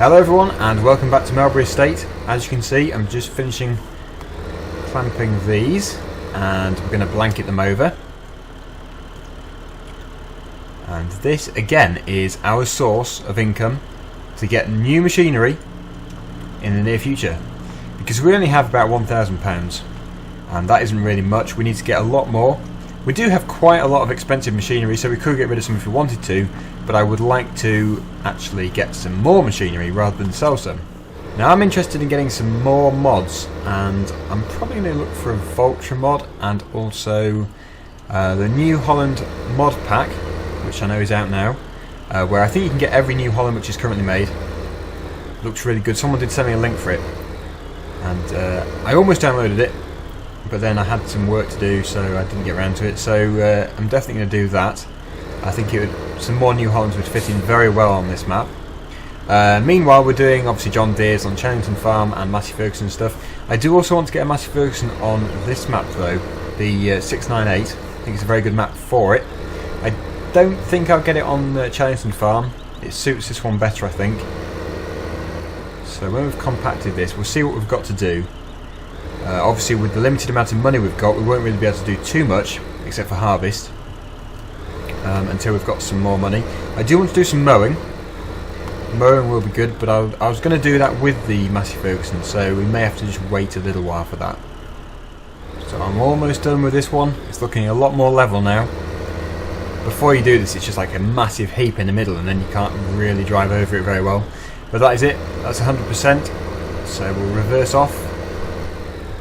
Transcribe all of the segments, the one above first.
Hello everyone and welcome back to Melbury Estate. As you can see, I'm just finishing clamping these and we're going to blanket them over. And this again is our source of income to get new machinery in the near future. Because we only have about £1,000 and that isn't really much. We need to get a lot more. We do have quite a lot of expensive machinery, so we could get rid of some if we wanted to, but I would like to actually get some more machinery rather than sell some. Now I'm interested in getting some more mods, and I'm probably going to look for a Watermod and also the New Holland mod pack, which I know is out now, where I think you can get every New Holland which is currently made. Looks really good. Someone did send me a link for it, and I almost downloaded it, but then I had some work to do, so I didn't get around to it. So I'm definitely going to do that. I think some more New Hollands would fit in very well on this map. Meanwhile, we're doing obviously John Deere's on Channington Farm and Massey Ferguson stuff. I do also want to get a Massey Ferguson on this map though, the 698. I think it's a very good map for it. I don't think I'll get it on Channington Farm. It suits this one better, I think. So when we've compacted this, we'll see what we've got to do. Obviously with the limited amount of money we've got, we won't really be able to do too much except for harvest until we've got some more money. I do want to do some mowing. Mowing will be good, but I was going to do that with the Massey Ferguson, so we may have to just wait a little while for that. So I'm almost done with this one. It's looking a lot more level now. Before you do this, it's just like a massive heap in the middle and then you can't really drive over it very well. But that is it. That's 100%. So we'll reverse off.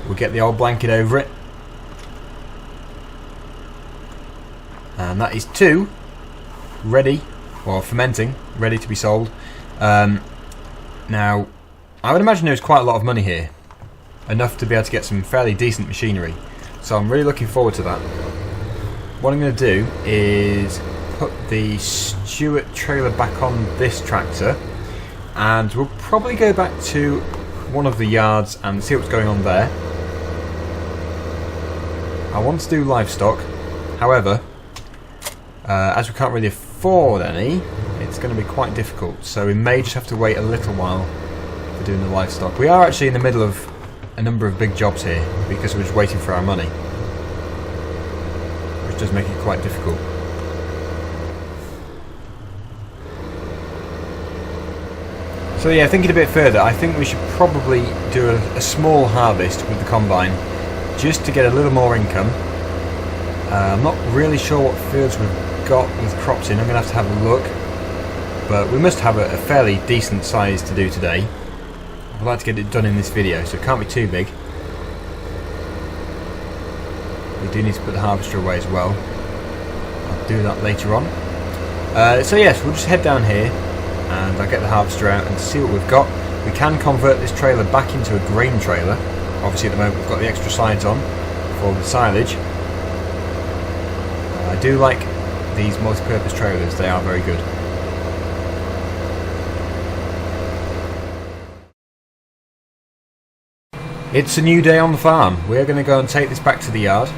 We'll get the old blanket over it. And that is 2 ready, or fermenting, ready to be sold. Now, I would imagine there's quite a lot of money here. Enough to be able to get some fairly decent machinery. So I'm really looking forward to that. What I'm going to do is put the Stewart trailer back on this tractor. And we'll probably go back to one of the yards and see what's going on there. I want to do livestock, however, as we can't really afford any, it's going to be quite difficult, so we may just have to wait a little while for doing the livestock. We are actually in the middle of a number of big jobs here, because we're just waiting for our money, which does make it quite difficult. So yeah, thinking a bit further, I think we should probably do a small harvest with the combine, just to get a little more income. I'm not really sure what fields we've got with crops in. I'm going to have a look, but we must have a fairly decent size to do today. I'd like to get it done in this video, so it can't be too big. We do need to put the harvester away as well. I'll do that later on. So yes, we'll just head down here and I'll get the harvester out and see what we've got. We can convert this trailer back into a grain trailer. Obviously at the moment we've got the extra sides on for the silage. I do like these multi-purpose trailers, they are very good. It's a new day on the farm. We're going to go and take this back to the yard.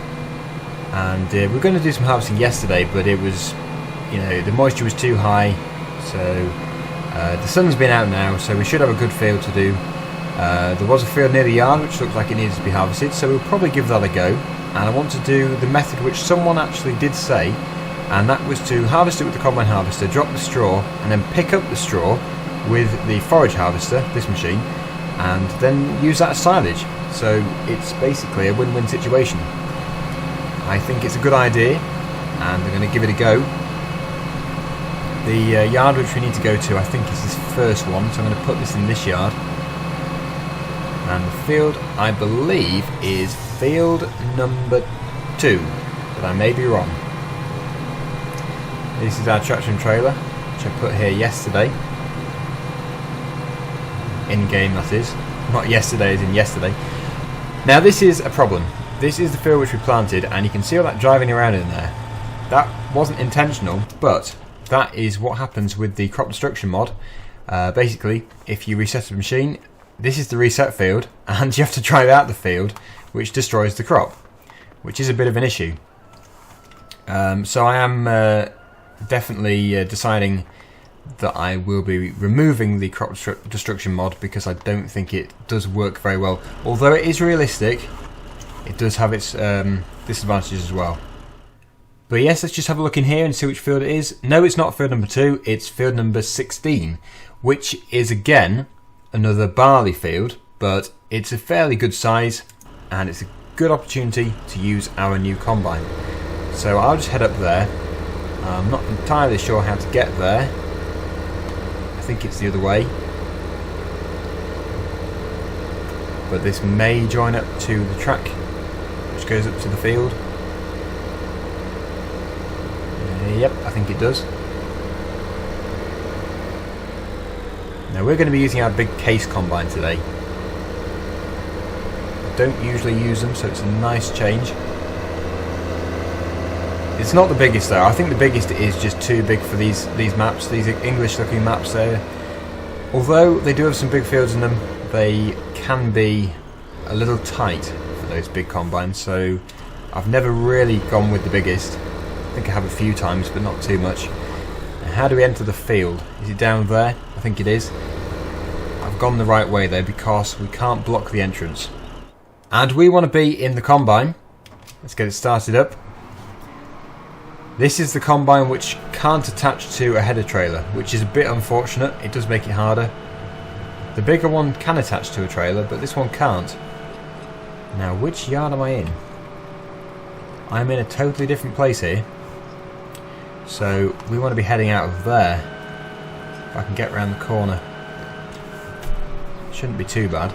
And we're going to do some harvesting yesterday, but it was, you know, the moisture was too high. So the sun's been out now, so we should have a good field to do. There was a field near the yard which looked like it needed to be harvested, so we'll probably give that a go. And I want to do the method which someone actually did say, and that was to harvest it with the combine harvester, drop the straw, and then pick up the straw with the forage harvester, this machine, and then use that as silage. So it's basically a win-win situation. I think it's a good idea, and I'm going to give it a go. The yard which we need to go to, I think, is this first one, so I'm going to put this in this yard. And the field, I believe, is field number 2, but I may be wrong. This is our tractor and trailer, which I put here yesterday. In-game, that is. Not yesterday as in yesterday. Now this is a problem. This is the field which we planted, and you can see all that driving around in there. That wasn't intentional, but that is what happens with the crop destruction mod. Basically, if you reset a machine, this is the reset field, and you have to drive out the field, which destroys the crop, which is a bit of an issue. So I am definitely deciding that I will be removing the crop destruction mod because I don't think it does work very well. Although it is realistic, it does have its disadvantages as well. But yes, let's just have a look in here and see which field it is. No, it's not field number 2, it's field number 16, which is again another barley field, but it's a fairly good size and it's a good opportunity to use our new combine. So I'll just head up there. I'm not entirely sure how to get there. I think it's the other way. But this may join up to the track which goes up to the field. Yep, I think it does. Now we're going to be using our big case combine today. I don't usually use them, so it's a nice change. It's not the biggest though. I think the biggest is just too big for these maps, these English looking maps there. Although they do have some big fields in them, they can be a little tight for those big combines, so I've never really gone with the biggest. I think I have a few times, but not too much. Now, how do we enter the field? Is it down there? I think it is. I've gone the right way there because we can't block the entrance. And we want to be in the combine. Let's get it started up. This is the combine which can't attach to a header trailer, which is a bit unfortunate. It does make it harder. The bigger one can attach to a trailer, but this one can't. Now, which yard am I in? I'm in a totally different place here. So we want to be heading out of there. If I can get around the corner. Shouldn't be too bad.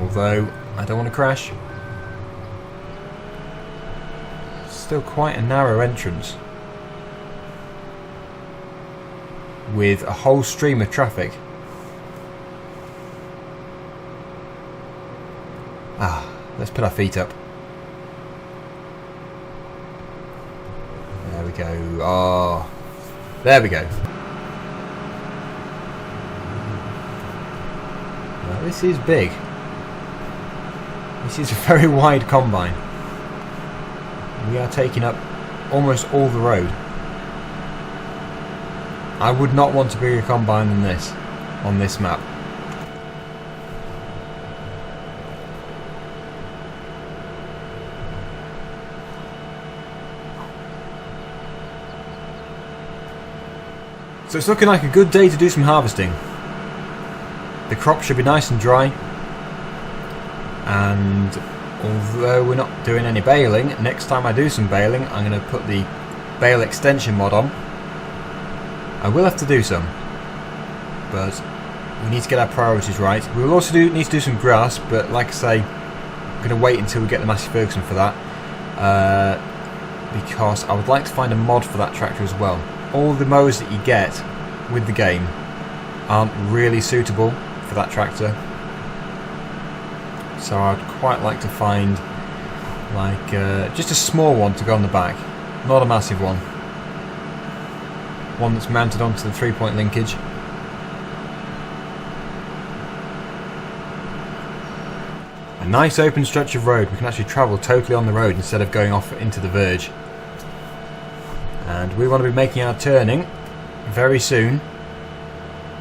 Although I don't want to crash. Still quite a narrow entrance. With a whole stream of traffic. Let's put our feet up. There we go. Oh, there we go. Now, this is big. This is a very wide combine. We are taking up almost all the road. I would not want a bigger combine than this on this map. So it's looking like a good day to do some harvesting. The crop should be nice and dry, and although we're not doing any baling, next time I do some baling I'm going to put the bale extension mod on. I will have to do some, but we need to get our priorities right. We will also need to do some grass, but like I say, I'm going to wait until we get the Massey Ferguson for that, because I would like to find a mod for that tractor as well. All the mowers that you get with the game aren't really suitable for that tractor, so I'd quite like to find like just a small one to go on the back, not a massive one. One that's mounted onto the 3-point linkage. A nice open stretch of road. We can actually travel totally on the road instead of going off into the verge. And we want to be making our turning very soon.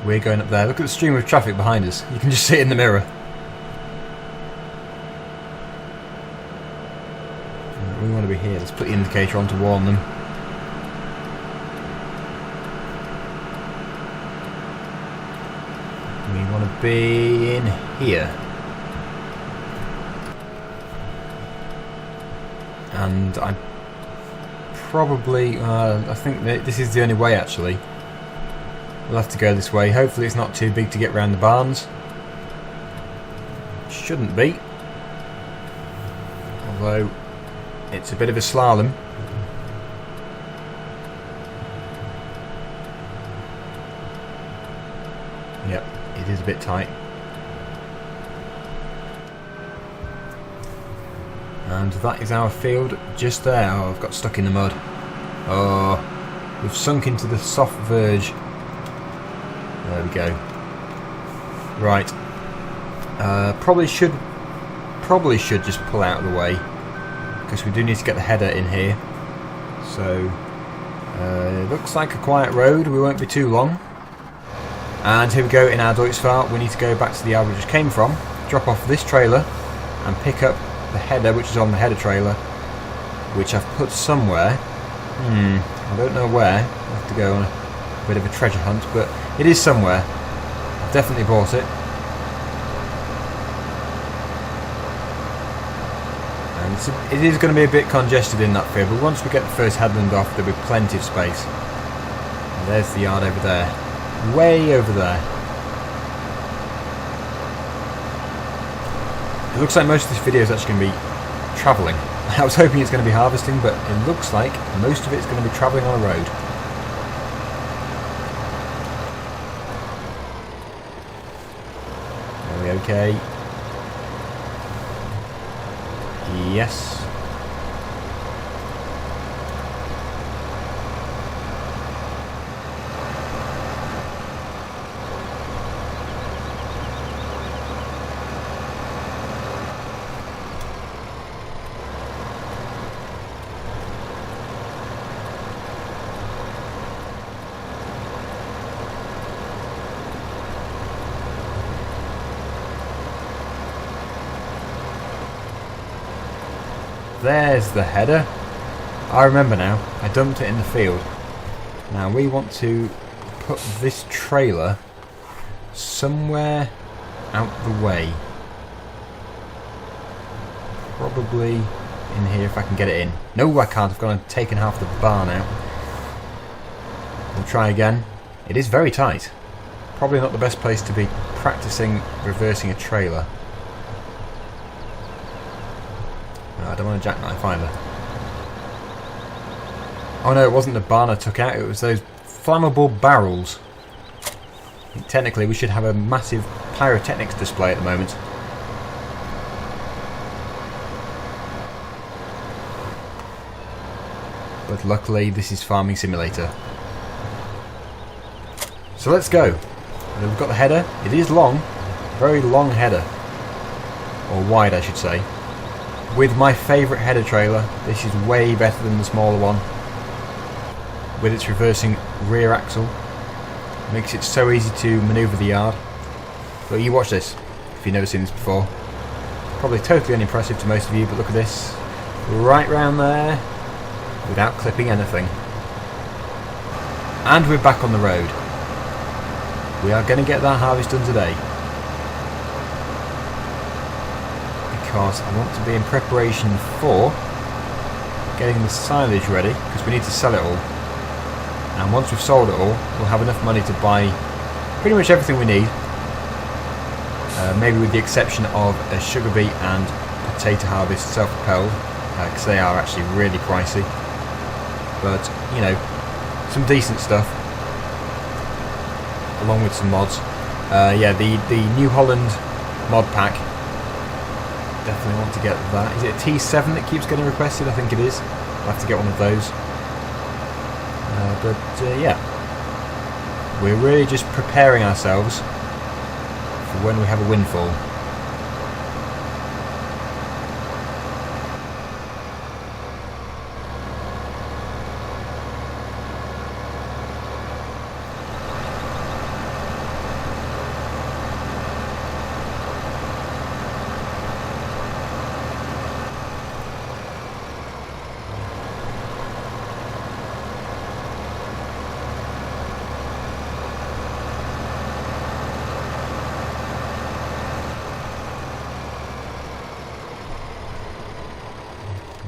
We're going up there. Look at the stream of traffic behind us. You can just see it in the mirror. We want to be here. Let's put the indicator on to warn them. We want to be in here. And I probably, I think that this is the only way actually. We'll have to go this way. Hopefully it's not too big to get around the barns. Shouldn't be. Although it's a bit of a slalom. Yep, it is a bit tight. And that is our field just there. Oh, I've got stuck in the mud. Oh, we've sunk into the soft verge. There we go. Right. Probably should just pull out of the way, because we do need to get the header in here. So So it looks like a quiet road, we won't be too long. And here we go in our Deutschfahrt. We need to go back to the yard we just came from, drop off this trailer and pick up the header, which is on the header trailer, which I've put somewhere. I don't know where. I'll have to go on a bit of a treasure hunt, but it is somewhere. I've definitely bought it. And it is going to be a bit congested in that field, but once we get the first headland off, there'll be plenty of space. And there's the yard over there. Way over there. It looks like most of this video is actually going to be travelling. I was hoping it's going to be harvesting, but it looks like most of it's going to be travelling on a road. Are we okay? Yes. There's the header. I remember now. I dumped it in the field. Now we want to put this trailer somewhere out the way. Probably in here if I can get it in. No, I can't. I've gone and taken half the barn out. We'll try again. It is very tight. Probably not the best place to be practicing reversing a trailer. I don't want a jackknife either. Oh no, it wasn't the barn I took out, it was those flammable barrels. I think technically we should have a massive pyrotechnics display at the moment. But luckily this is Farming Simulator. So let's go. We've got the header. It is long. Very long header. Or wide I should say. With my favourite header trailer, this is way better than the smaller one. With its reversing rear axle. Makes it so easy to manoeuvre the yard. But you watch this, if you've never seen this before. Probably totally unimpressive to most of you, but look at this. Right round there, without clipping anything. And we're back on the road. We are going to get that harvest done today. Because I want to be in preparation for getting the silage ready, because we need to sell it all. And once we've sold it all, we'll have enough money to buy pretty much everything we need. Maybe with the exception of a sugar beet and potato harvest self-propelled, because they are actually really pricey. But, you know, some decent stuff, along with some mods. Yeah, the New Holland mod pack. Definitely want to get that. Is it a T7 that keeps getting requested? I think it is. I'll have to get one of those. Yeah, we're really just preparing ourselves for when we have a windfall.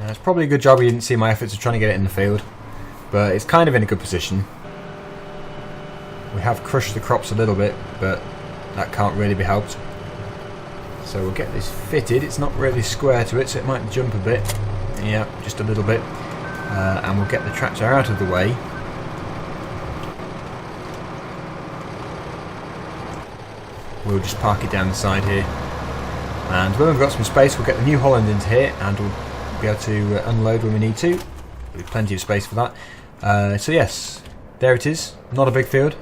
It's probably a good job you didn't see my efforts of trying to get it in the field, but it's kind of in a good position. We have crushed the crops a little bit, but that can't really be helped. So we'll get this fitted. It's not really square to it, so it might jump a bit. Yeah, just a little bit. And we'll get the tractor out of the way. We'll just park it down the side here. And when we've got some space, we'll get the New Holland into here, and we'll be able to unload when we need to. There'll be plenty of space for that. So yes, there it is. Not a big field.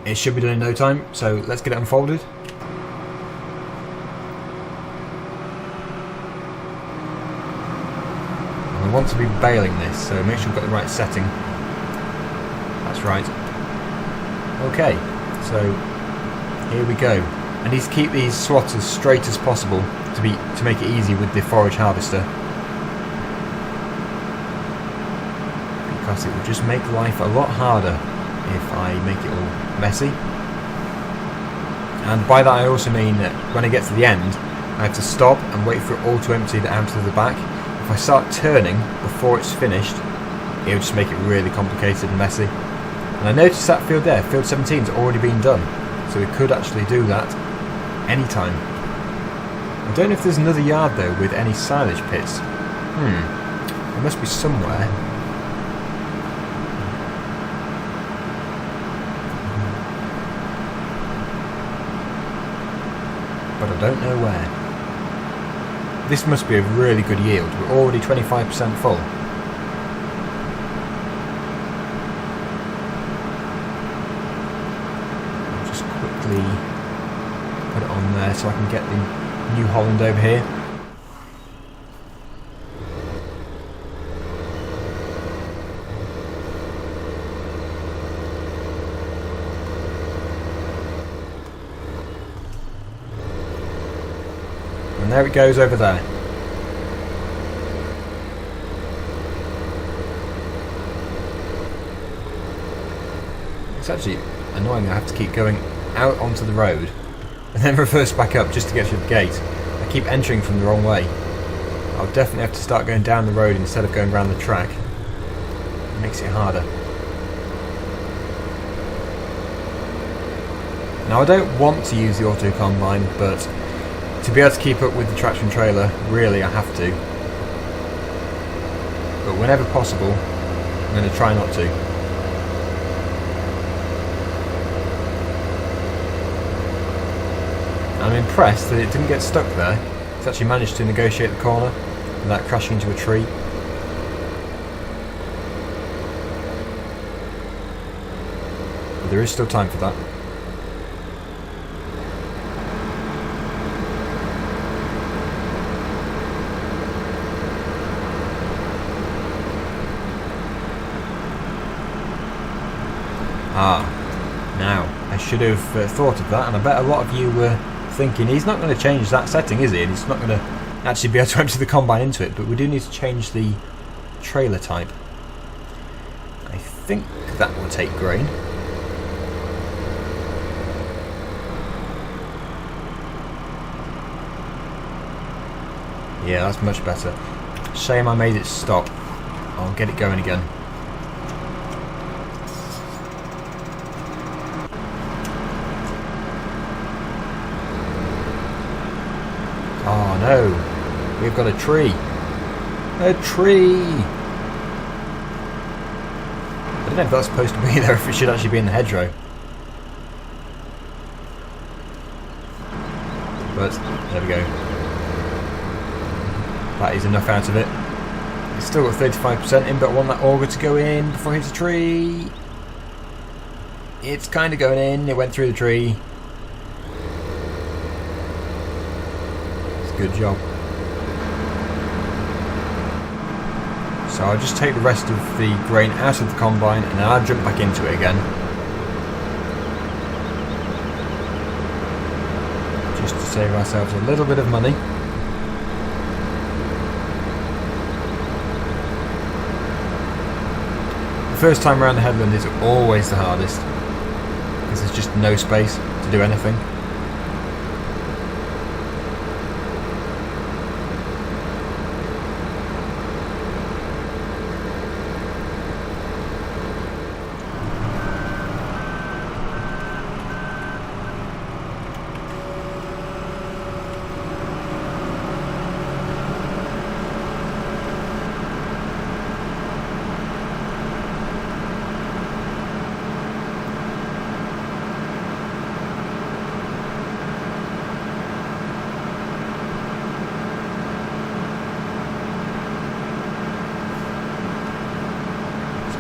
It should be done in no time, so let's get it unfolded. And want to be baling this, so make sure you've got the right setting. That's right. Okay, so here we go. I need to keep these swaths as straight as possible to make it easy with the forage harvester, because it will just make life a lot harder if I make it all messy. And by that I also mean that when I get to the end, I have to stop and wait for it all to empty out to the back. If I start turning before it's finished, it'll just make it really complicated and messy. And I noticed that field there, field 17, has already been done, so we could actually do that anytime. I don't know if there's another yard though with any silage pits. There must be somewhere. But I don't know where. This must be a really good yield. We're already 25% full. I'll just quickly put it on there so I can get the New Holland over here. And there it goes over there. It's actually annoying I have to keep going out onto the road and then reverse back up just to get through the gate. I keep entering from the wrong way. I'll definitely have to start going down the road instead of going around the track. It makes it harder. Now I don't want to use the auto combine, but to be able to keep up with the traction trailer, really I have to. But whenever possible, I'm going to try not to. I'm impressed that it didn't get stuck there. It's actually managed to negotiate the corner without crashing into a tree. But there is still time for that. Now, I should have thought of that, and I bet a lot of you were thinking, he's not going to change that setting, is he? And he's not going to actually be able to empty the combine into it, but we do need to change the trailer type. I think that will take grain. Yeah, that's much better. Shame I made it stop. I'll get it going again. Oh no, we've got a tree. A tree! I don't know if that's supposed to be there, if it should actually be in the hedgerow. But, there we go. That is enough out of it. It's still got 35% in, but I want that auger to go in before it hits the tree. It's kind of going in, it went through the tree. Good job. So I'll just take the rest of the grain out of the combine and then I'll jump back into it again. Just to save ourselves a little bit of money. The first time around the headland is always the hardest because there's just no space to do anything.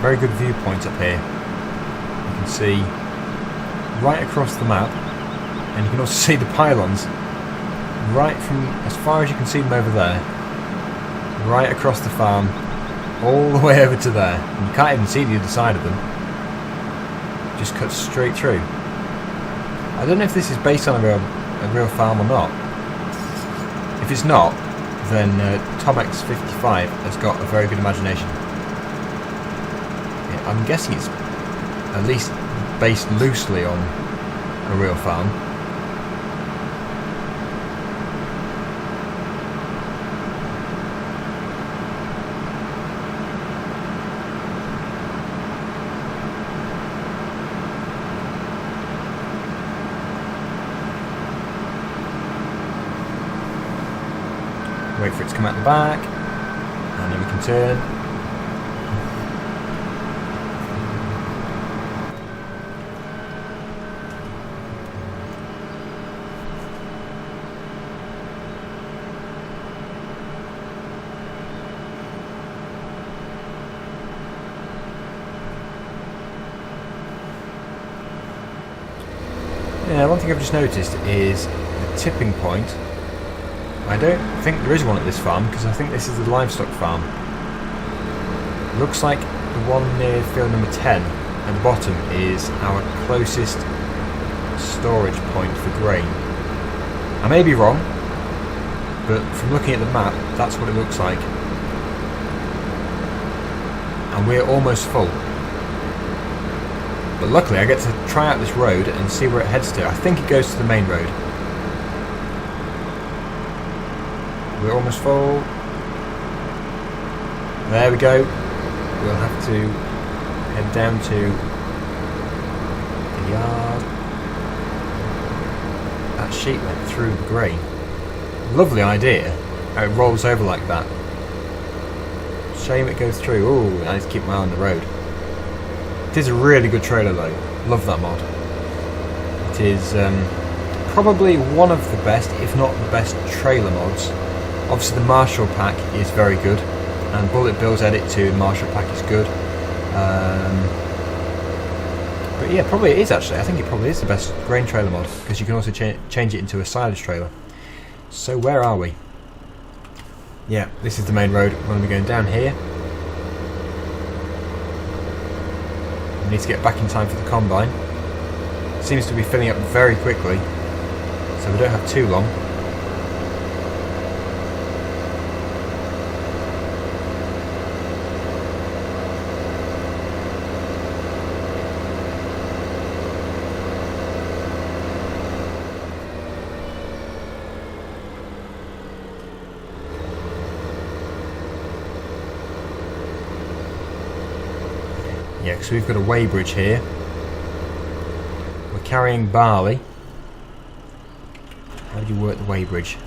Very good viewpoint up here. You can see right across the map, and you can also see the pylons right from as far as you can see them over there, right across the farm all the way over to there. And you can't even see the other side of them. Just cuts straight through. I don't know if this is based on a real farm or not. If it's not, then TomX55 has got a very good imagination. Yeah, I'm guessing it's at least based loosely on a real farm. Wait for it to come out the back, and then we can turn. Yeah, one thing I've just noticed is the tipping point. I don't think there is one at this farm, because I think this is the livestock farm. Looks like the one near field number 10 at the bottom is our closest storage point for grain. I may be wrong, but from looking at the map, that's what it looks like. And we're almost full. But luckily I get to try out this road and see where it heads to. I think it goes to the main road. We're almost full. There we go. We'll have to head down to the yard. That sheep went through the grain. Lovely idea. How it rolls over like that. Shame it goes through. Ooh, I need to keep my eye on the road. It is a really good trailer though. Love that mod. It is probably one of the best, if not the best, trailer mods. Obviously the Marshall pack is very good, and Bullet Bill's edit to the Marshall pack is good. But yeah, probably it is actually. I think it probably is the best grain trailer mod, because you can also change it into a silage trailer. So where are we? Yeah, this is the main road. We're going to be going down here. We need to get back in time for the combine. Seems to be filling up very quickly, so we don't have too long. Yeah, because we've got a weighbridge here. We're carrying barley. How do you work the weighbridge?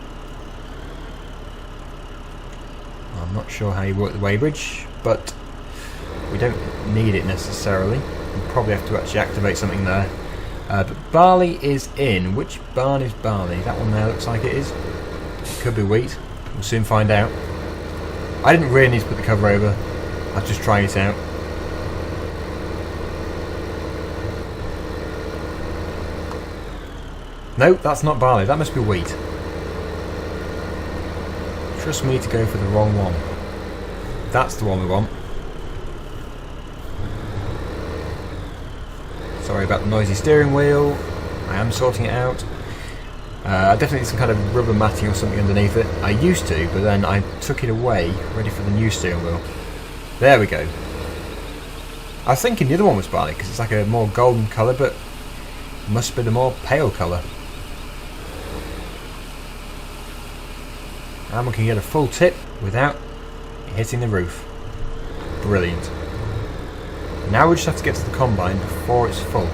I'm not sure how you work the weighbridge, but we don't need it necessarily. We probably have to actually activate something there. But barley is in. Which barn is barley? That one there looks like it is. It could be wheat. We'll soon find out. I didn't really need to put the cover over. I was just trying it out. No, that's not barley, that must be wheat. Trust me to go for the wrong one. That's the one we want. Sorry about the noisy steering wheel. I am sorting it out. I definitely need some kind of rubber matting or something underneath it. I used to, but then I took it away, ready for the new steering wheel. There we go. I was thinking the other one was barley, because it's like a more golden colour, but it must be the more pale colour. And we can get a full tip without hitting the roof. Brilliant. Now we just have to get to the combine before it's full.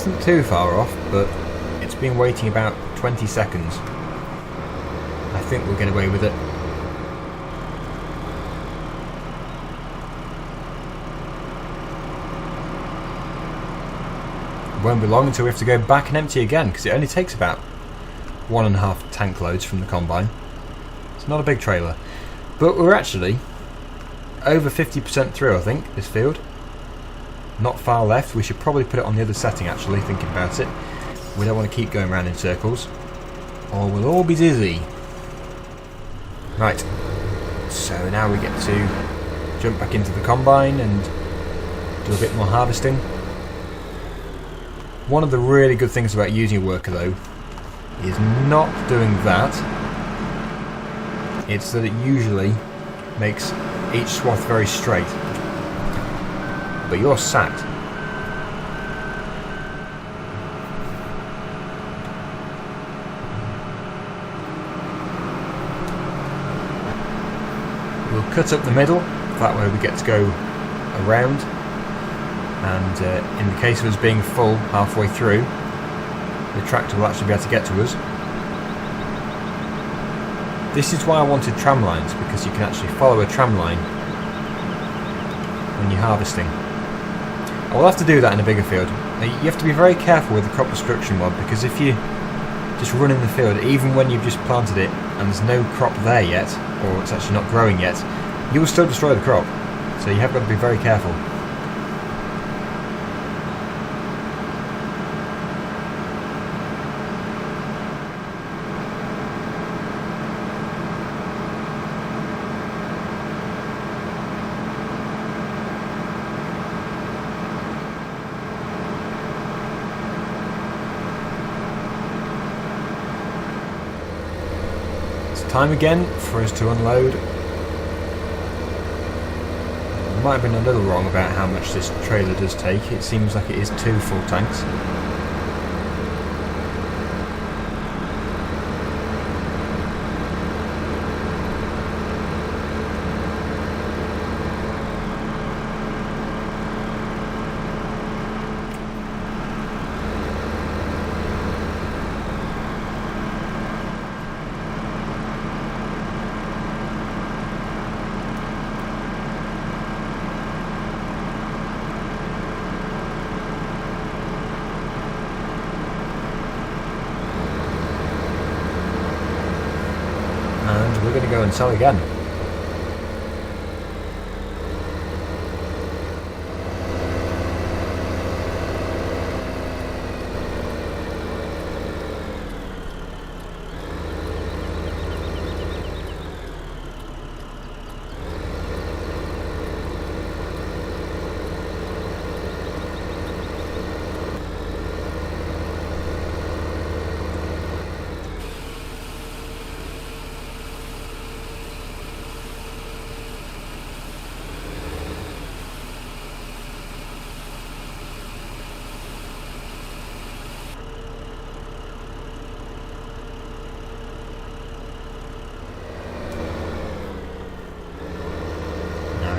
isn't too far off, but it's been waiting about 20 seconds. I think we'll get away with it. It won't be long until we have to go back and empty again, because it only takes about 1.5 tank loads from the combine. It's not a big trailer. But we're actually over 50% through, I think, this field. Not far left. We should probably put it on the other setting, actually, thinking about it. We don't want to keep going around in circles, or we'll all be dizzy. Right, so now we get to jump back into the combine and do a bit more harvesting. One of the really good things about using a worker, though, is not doing that. It's that it usually makes each swath very straight. But you're sacked. We'll cut up the middle, that way we get to go around, and in the case of us being full halfway through, the tractor will actually be able to get to us. This is why I wanted tram lines, because you can actually follow a tram line when you're harvesting. I will have to do that in a bigger field. Now, you have to be very careful with the crop destruction mod, because if you just run in the field, even when you've just planted it and there's no crop there yet, or it's actually not growing yet, you will still destroy the crop. So you have got to be very careful. Time again for us to unload. I might have been a little wrong about how much this trailer does take. It seems like it is 2 full tanks. We're going to go and sell again.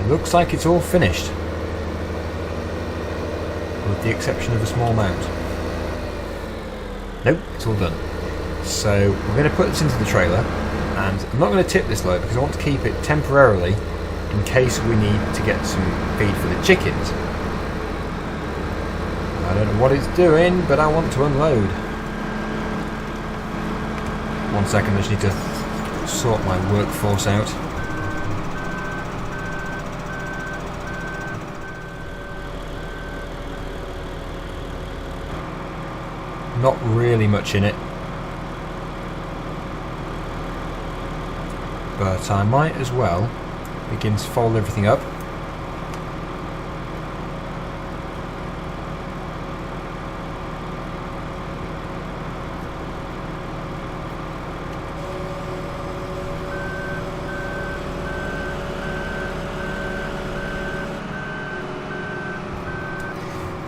Looks like it's all finished, with the exception of a small mount. Nope, it's all done. So we're going to put this into the trailer, and I'm not going to tip this load because I want to keep it temporarily in case we need to get some feed for the chickens. I don't know what it's doing, but I want to unload. 1 second, I just need to sort my workforce out. Not really much in it, but I might as well begin to fold everything up.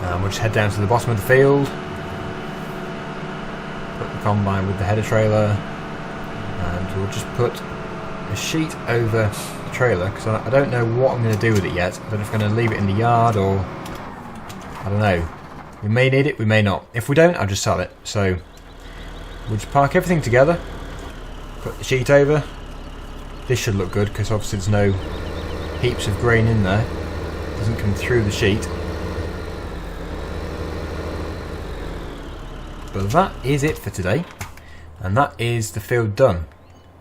And we'll just head down to the bottom of the field. Combine with the header trailer, and we'll just put a sheet over the trailer because I don't know what I'm going to do with it yet. I don't know if I'm going to leave it in the yard or I don't know. We may need it, we may not. If we don't, I'll just sell it. So we'll just park everything together, put the sheet over. This should look good because obviously there's no heaps of grain in there. It doesn't come through the sheet. But that is it for today, and that is the field done.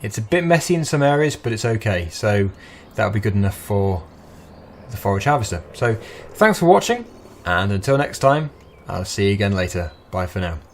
It's a bit messy in some areas, but it's okay. So that'll be good enough for the forage harvester. So thanks for watching, and until next time, I'll see you again later. Bye for now.